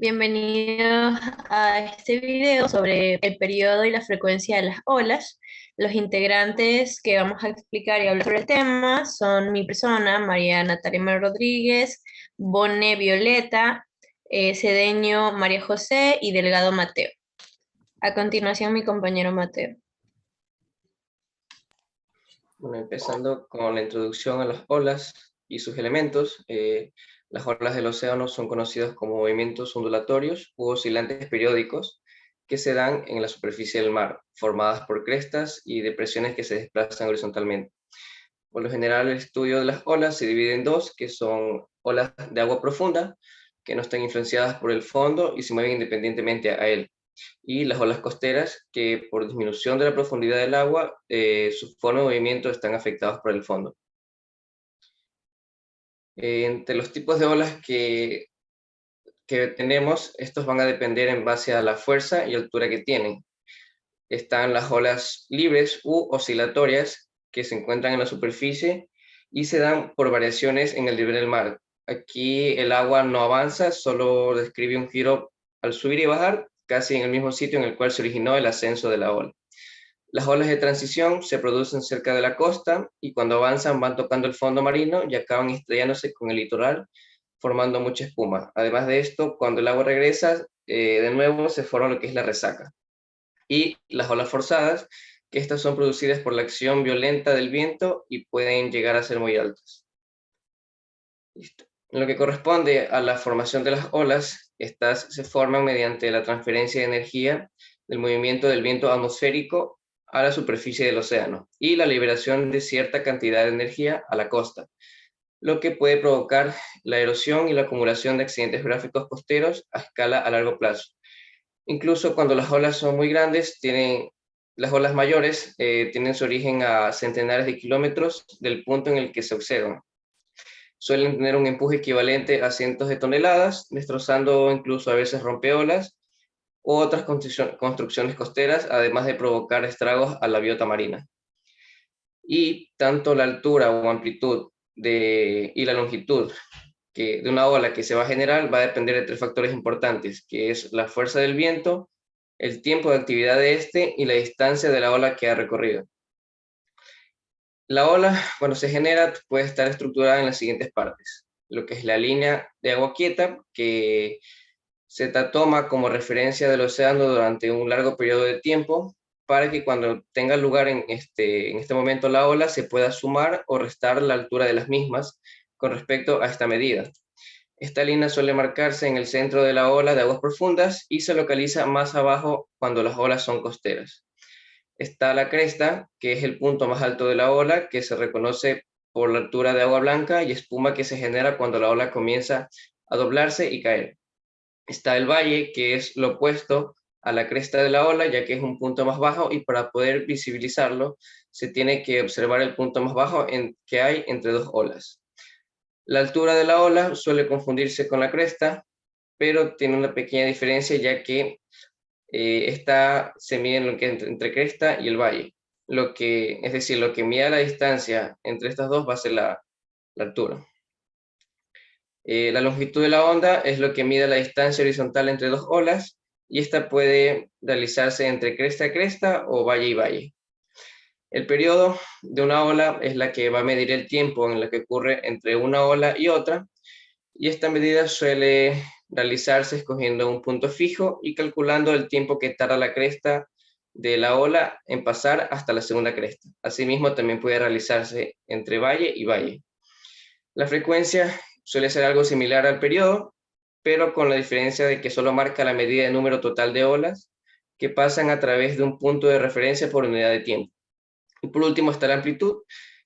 Bienvenidos a este video sobre el periodo y la frecuencia de las olas. Los integrantes que vamos a explicar y hablar sobre el tema son mi persona, María Natalia Mar Rodríguez, Bone Violeta, Cedeño María José y Delgado Mateo. A continuación, mi compañero Mateo. Bueno, empezando con la introducción a las olas y sus elementos, las olas del océano son conocidas como movimientos ondulatorios u oscilantes periódicos que se dan en la superficie del mar, formadas por crestas y depresiones que se desplazan horizontalmente. Por lo general, el estudio de las olas se divide en dos, que son olas de agua profunda, que no están influenciadas por el fondo y se mueven independientemente a él, y las olas costeras, que por disminución de la profundidad del agua, su forma de movimiento están afectados por el fondo. Entre los tipos de olas que tenemos, estos van a depender en base a la fuerza y altura que tienen. Están las olas libres u oscilatorias, que se encuentran en la superficie y se dan por variaciones en el nivel del mar. Aquí el agua no avanza, solo describe un giro al subir y bajar, casi en el mismo sitio en el cual se originó el ascenso de la ola. Las olas de transición se producen cerca de la costa y cuando avanzan van tocando el fondo marino y acaban estrellándose con el litoral, formando mucha espuma. Además de esto, cuando el agua regresa, de nuevo se forma lo que es la resaca. Y las olas forzadas, que estas son producidas por la acción violenta del viento y pueden llegar a ser muy altas. Listo. En lo que corresponde a la formación de las olas, estas se forman mediante la transferencia de energía del movimiento del viento atmosférico a la superficie del océano y la liberación de cierta cantidad de energía a la costa, lo que puede provocar la erosión y la acumulación de accidentes geográficos costeros a escala a largo plazo. Incluso cuando las olas son muy grandes, las olas mayores tienen su origen a centenares de kilómetros del punto en el que se observan. Suelen tener un empuje equivalente a cientos de toneladas, destrozando incluso a veces rompeolas u otras construcciones costeras, además de provocar estragos a la biota marina. Y tanto la altura o amplitud y la longitud de una ola que se va a generar va a depender de tres factores importantes, que es la fuerza del viento, el tiempo de actividad de este y la distancia de la ola que ha recorrido. La ola, cuando se genera, puede estar estructurada en las siguientes partes. Lo que es la línea de agua quieta, que se toma como referencia del océano durante un largo periodo de tiempo, para que cuando tenga lugar en este momento la ola, se pueda sumar o restar la altura de las mismas con respecto a esta medida. Esta línea suele marcarse en el centro de la ola de aguas profundas y se localiza más abajo cuando las olas son costeras. Está la cresta, que es el punto más alto de la ola, que se reconoce por la altura de agua blanca y espuma que se genera cuando la ola comienza a doblarse y caer. Está el valle, que es lo opuesto a la cresta de la ola, ya que es un punto más bajo y para poder visibilizarlo se tiene que observar el punto más bajo que hay entre dos olas. La altura de la ola suele confundirse con la cresta, pero tiene una pequeña diferencia, ya que esta se mide en lo que entre cresta y el valle. Es decir, lo que mide la distancia entre estas dos va a ser la altura. La longitud de la onda es lo que mide la distancia horizontal entre dos olas y esta puede realizarse entre cresta a cresta o valle y valle. El periodo de una ola es la que va a medir el tiempo en el que ocurre entre una ola y otra, y esta medida suele realizarse escogiendo un punto fijo y calculando el tiempo que tarda la cresta de la ola en pasar hasta la segunda cresta. Asimismo, también puede realizarse entre valle y valle. La frecuencia suele ser algo similar al periodo, pero con la diferencia de que solo marca la medida de número total de olas que pasan a través de un punto de referencia por unidad de tiempo. Y por último está la amplitud,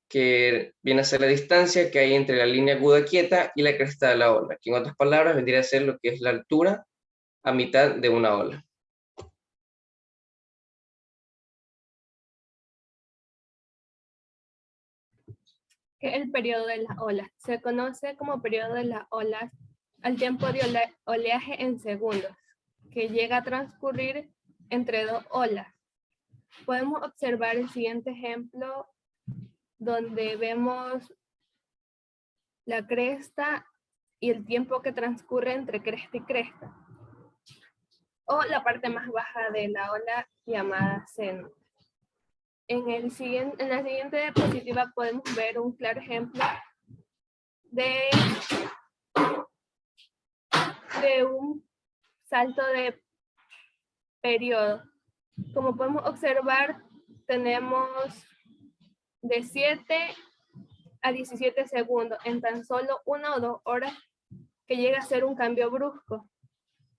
que viene a ser la distancia que hay entre la línea aguda quieta y la cresta de la ola, que en otras palabras vendría a ser lo que es la altura a mitad de una ola. ¿Qué es el periodo de las olas? Se conoce como periodo de las olas al tiempo de oleaje en segundos, que llega a transcurrir entre dos olas. Podemos observar el siguiente ejemplo, donde vemos la cresta y el tiempo que transcurre entre cresta y cresta. o la parte más baja de la ola llamada seno. En la siguiente diapositiva podemos ver un claro ejemplo de un salto de periodo. Como podemos observar, tenemos de 7 a 17 segundos en tan solo 1 o 2 horas, que llega a ser un cambio brusco.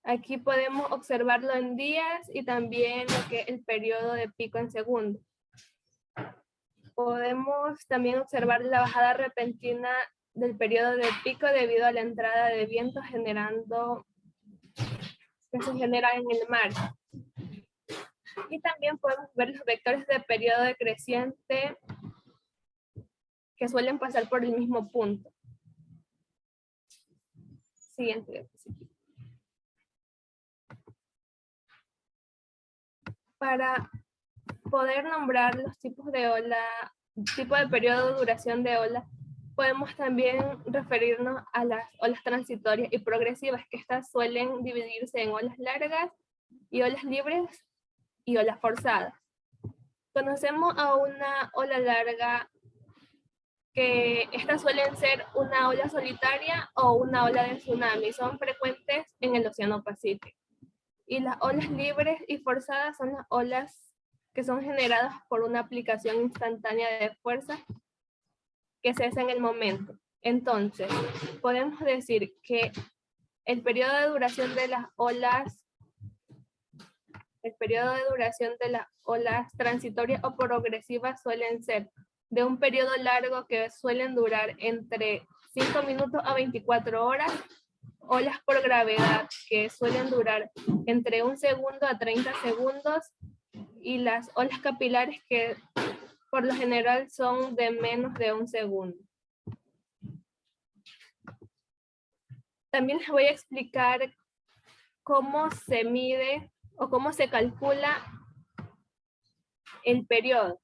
Aquí podemos observarlo en días y también lo que es el periodo de pico en segundos. Podemos también observar la bajada repentina del periodo de pico debido a la entrada de viento que se genera en el mar. Y también podemos ver los vectores de periodo decreciente que suelen pasar por el mismo punto. Siguiente diapositiva. Para poder nombrar los tipos de ola, tipo de periodo de duración de ola, podemos también referirnos a las olas transitorias y progresivas, que estas suelen dividirse en olas largas y olas libres y olas forzadas. Conocemos a una ola larga, que estas suelen ser una ola solitaria o una ola de tsunami, son frecuentes en el Océano Pacífico. Y las olas libres y forzadas son las olas que son generadas por una aplicación instantánea de fuerza que cesa en el momento. Entonces, podemos decir que el periodo de duración de las olas transitorias o progresivas suelen ser de un periodo largo, que suelen durar entre 5 minutos a 24 horas, olas por gravedad, que suelen durar entre 1 segundo a 30 segundos, y las olas capilares, que por lo general son de menos de 1 segundo. También les voy a explicar cómo se mide o cómo se calcula el periodo.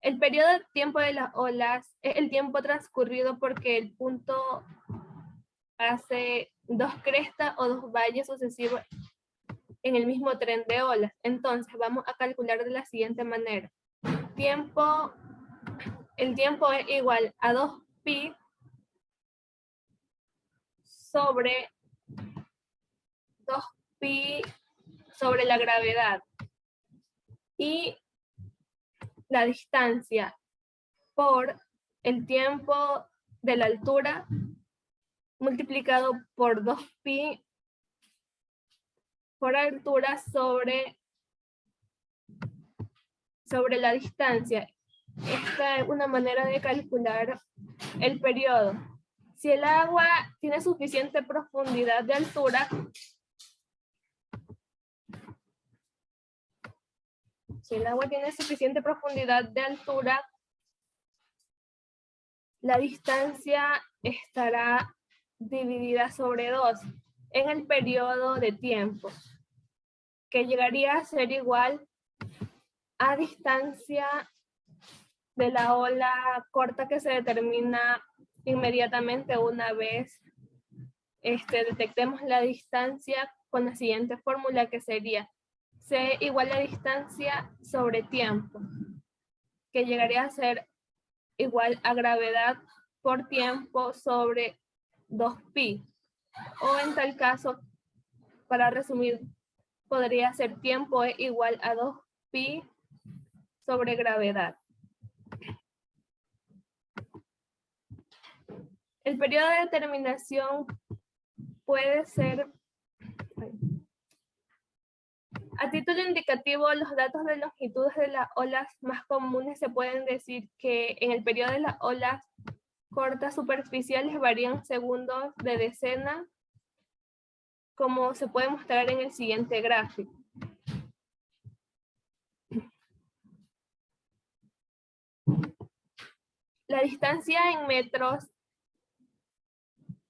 El periodo de tiempo de las olas es el tiempo transcurrido porque el punto hace 2 crestas o 2 valles sucesivos en el mismo tren de olas. Entonces vamos a calcular de la siguiente manera. El tiempo es igual a 2pi sobre 2pi sobre la gravedad, y la distancia por el tiempo de la altura multiplicado por 2pi por altura sobre la distancia. Esta es una manera de calcular el periodo. Si el agua tiene suficiente profundidad de altura, la distancia estará dividida sobre 2 en el periodo de tiempo, que llegaría a ser igual a distancia de la ola corta, que se determina inmediatamente una vez detectemos la distancia, con la siguiente fórmula, que sería C igual a distancia sobre tiempo, que llegaría a ser igual a gravedad por tiempo sobre 2pi. O en tal caso, para resumir, podría ser tiempo es igual a 2pi sobre gravedad. El periodo de determinación puede ser, a título indicativo, los datos de longitudes de las olas más comunes se pueden decir que en el periodo de las olas cortas superficiales varían segundos de decena, como se puede mostrar en el siguiente gráfico. La distancia en metros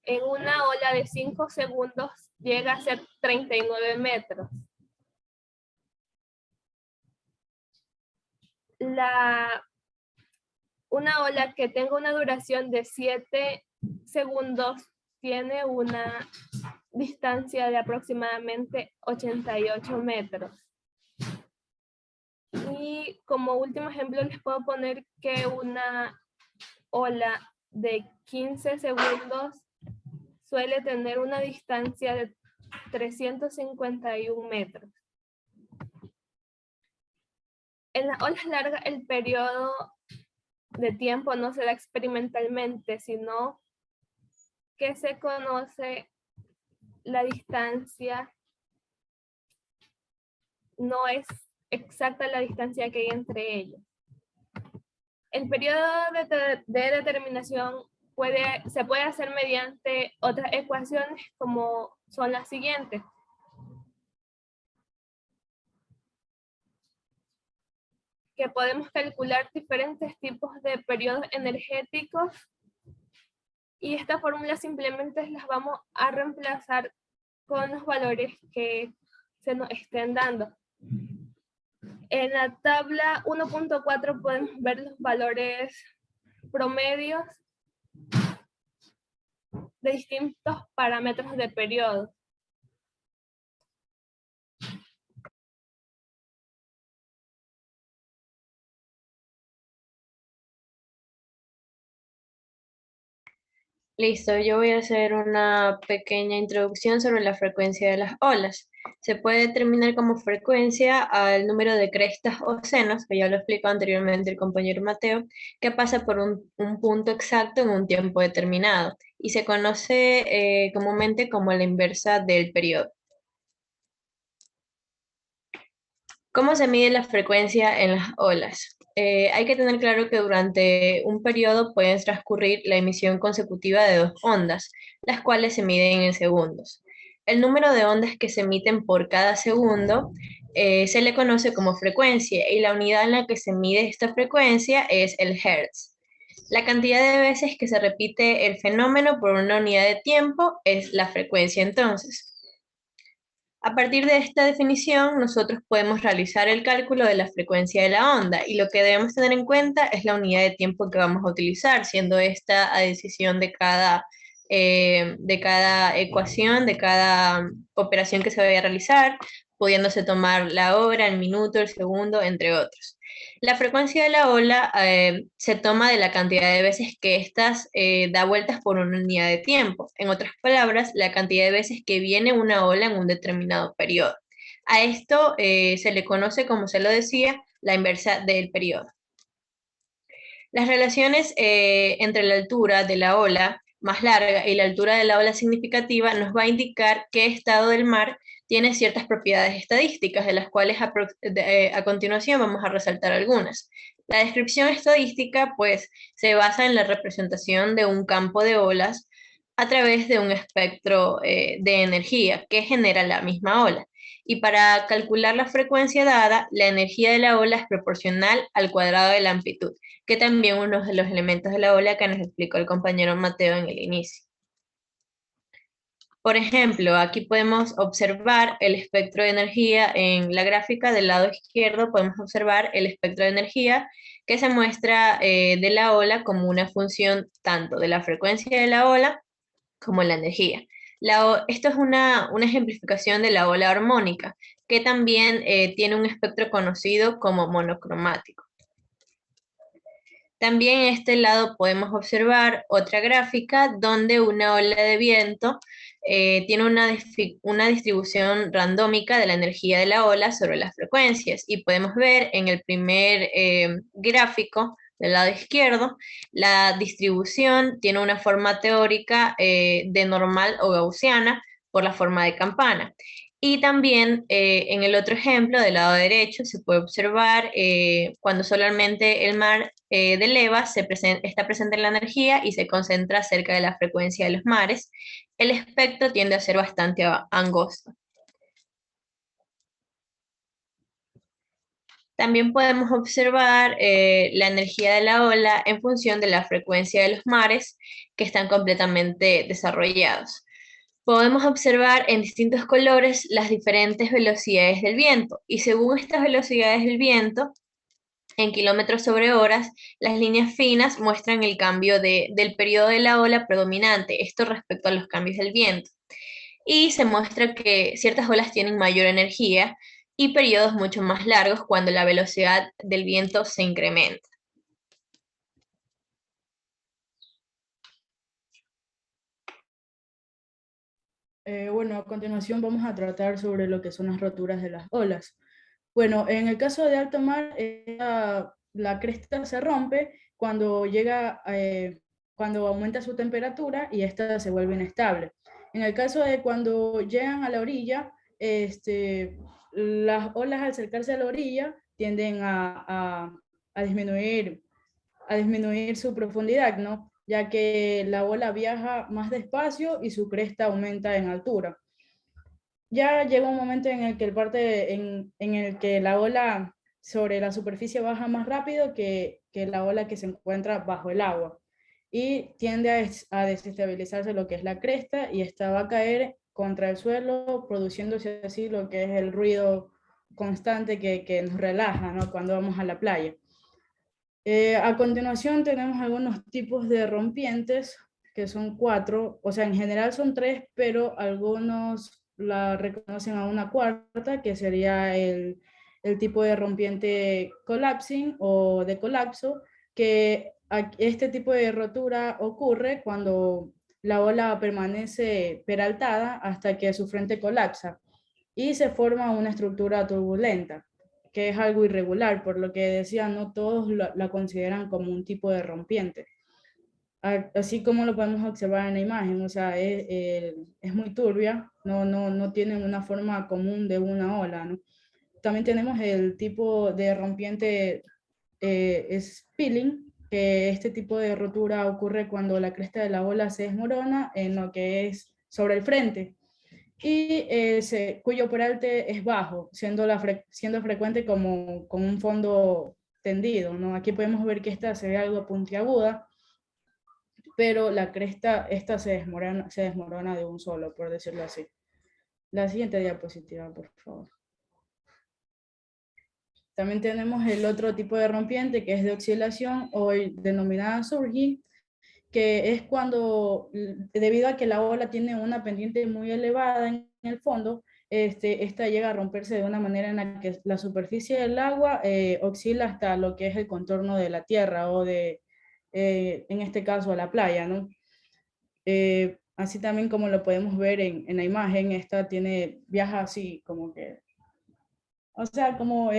en una ola de 5 segundos llega a ser 39 metros. Una ola que tenga una duración de 7 segundos tiene una distancia de aproximadamente 88 metros. Y como último ejemplo les puedo poner que una ola de 15 segundos suele tener una distancia de 351 metros. En las olas largas el periodo de tiempo no se da experimentalmente, sino que se conoce la distancia, no es exacta la distancia que hay entre ellos. El periodo de determinación se puede hacer mediante otras ecuaciones como son las siguientes. Que podemos calcular diferentes tipos de periodos energéticos y esta fórmula simplemente las vamos a reemplazar con los valores que se nos estén dando. En la tabla 1.4 podemos ver los valores promedios de distintos parámetros de periodo. Listo, yo voy a hacer una pequeña introducción sobre la frecuencia de las olas. Se puede determinar como frecuencia al número de crestas o senos, que ya lo explicó anteriormente el compañero Mateo, que pasa por un punto exacto en un tiempo determinado y se conoce comúnmente como la inversa del periodo. ¿Cómo se mide la frecuencia en las olas? Hay que tener claro que durante un periodo pueden transcurrir la emisión consecutiva de dos ondas, las cuales se miden en segundos. El número de ondas que se emiten por cada segundo se le conoce como frecuencia y la unidad en la que se mide esta frecuencia es el hertz. La cantidad de veces que se repite el fenómeno por una unidad de tiempo es la frecuencia entonces. A partir de esta definición, nosotros podemos realizar el cálculo de la frecuencia de la onda y lo que debemos tener en cuenta es la unidad de tiempo que vamos a utilizar, siendo esta a decisión de cada ecuación, de cada operación que se vaya a realizar, pudiéndose tomar la hora, el minuto, el segundo, entre otros. La frecuencia de la ola se toma de la cantidad de veces que éstas da vueltas por una unidad de tiempo. En otras palabras, la cantidad de veces que viene una ola en un determinado periodo. A esto se le conoce, como se lo decía, la inversa del periodo. Las relaciones entre la altura de la ola más larga y la altura de la ola significativa nos va a indicar qué estado del mar tiene ciertas propiedades estadísticas, de las cuales a continuación vamos a resaltar algunas. La descripción estadística, pues, se basa en la representación de un campo de olas a través de un espectro de energía que genera la misma ola. Y para calcular la frecuencia dada, la energía de la ola es proporcional al cuadrado de la amplitud, que también uno de los elementos de la ola que nos explicó el compañero Mateo en el inicio. Por ejemplo, aquí podemos observar el espectro de energía en la gráfica del lado izquierdo, podemos observar el espectro de energía que se muestra de la ola como una función tanto de la frecuencia de la ola como la energía. Esto es una ejemplificación de la ola armónica, que también tiene un espectro conocido como monocromático. También en este lado podemos observar otra gráfica donde una ola de viento tiene una distribución randómica de la energía de la ola sobre las frecuencias. Y podemos ver en el primer gráfico del lado izquierdo, la distribución tiene una forma teórica de normal o gaussiana por la forma de campana. Y también en el otro ejemplo, del lado derecho, se puede observar cuando solamente el mar de leva está presente en la energía y se concentra cerca de la frecuencia de los mares, el espectro tiende a ser bastante angosto. También podemos observar la energía de la ola en función de la frecuencia de los mares que están completamente desarrollados. Podemos observar en distintos colores las diferentes velocidades del viento y según estas velocidades del viento, en kilómetros sobre horas, las líneas finas muestran el cambio del periodo de la ola predominante, esto respecto a los cambios del viento. y se muestra que ciertas olas tienen mayor energía y periodos mucho más largos cuando la velocidad del viento se incrementa. Bueno, a continuación vamos a tratar sobre lo que son las roturas de las olas. Bueno, en el caso de alta mar, la cresta se rompe cuando cuando aumenta su temperatura y esta se vuelve inestable. En el caso de cuando llegan a la orilla, las olas al acercarse a la orilla tienden a disminuir su profundidad, ¿no? Ya que la ola viaja más despacio y su cresta aumenta en altura. Ya llega un momento en el que en el que la ola sobre la superficie baja más rápido que la ola que se encuentra bajo el agua y tiende a desestabilizarse lo que es la cresta y esta va a caer contra el suelo, produciéndose así lo que es el ruido constante que nos relaja, ¿no? Cuando vamos a la playa. A continuación tenemos algunos tipos de rompientes, que son 4, o sea, en general son 3, pero algunos la reconocen a una cuarta, que sería el tipo de rompiente collapsing o de colapso, que este tipo de rotura ocurre cuando la ola permanece peraltada hasta que su frente colapsa y se forma una estructura turbulenta, que es algo irregular, por lo que decía, no todos la consideran como un tipo de rompiente. Así como lo podemos observar en la imagen, o sea, es muy turbia, no tienen una forma común de una ola, ¿no? También tenemos el tipo de rompiente spilling, que este tipo de rotura ocurre cuando la cresta de la ola se desmorona en lo que es sobre el frente, y cuyo peralte es bajo, siendo frecuente como con un fondo tendido, ¿no? Aquí podemos ver que esta se ve algo puntiaguda, pero la cresta, esta se desmorona de un solo, por decirlo así. La siguiente diapositiva, por favor. También tenemos el otro tipo de rompiente, que es de oscilación o denominada surging, que es cuando, debido a que la ola tiene una pendiente muy elevada en el fondo, esta llega a romperse de una manera en la que la superficie del agua oscila hasta lo que es el contorno de la tierra o en este caso, la playa, ¿no? Así también como lo podemos ver en la imagen, esta viaja así como que, o sea, como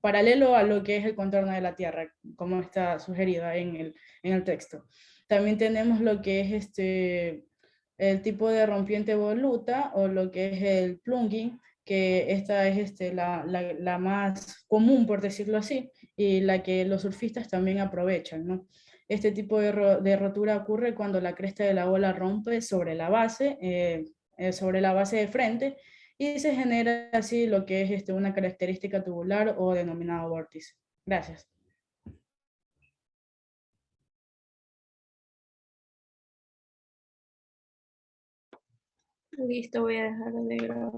paralelo a lo que es el contorno de la tierra, como está sugerido en el texto. También tenemos lo que es el tipo de rompiente voluta o lo que es el plunging, que esta es la más común, por decirlo así, y la que los surfistas también aprovechan, ¿no? Este tipo de rotura ocurre cuando la cresta de la ola rompe sobre la base de frente, y se genera así lo que es una característica tubular o denominado vórtice. Gracias. Listo, voy a dejar de grabar.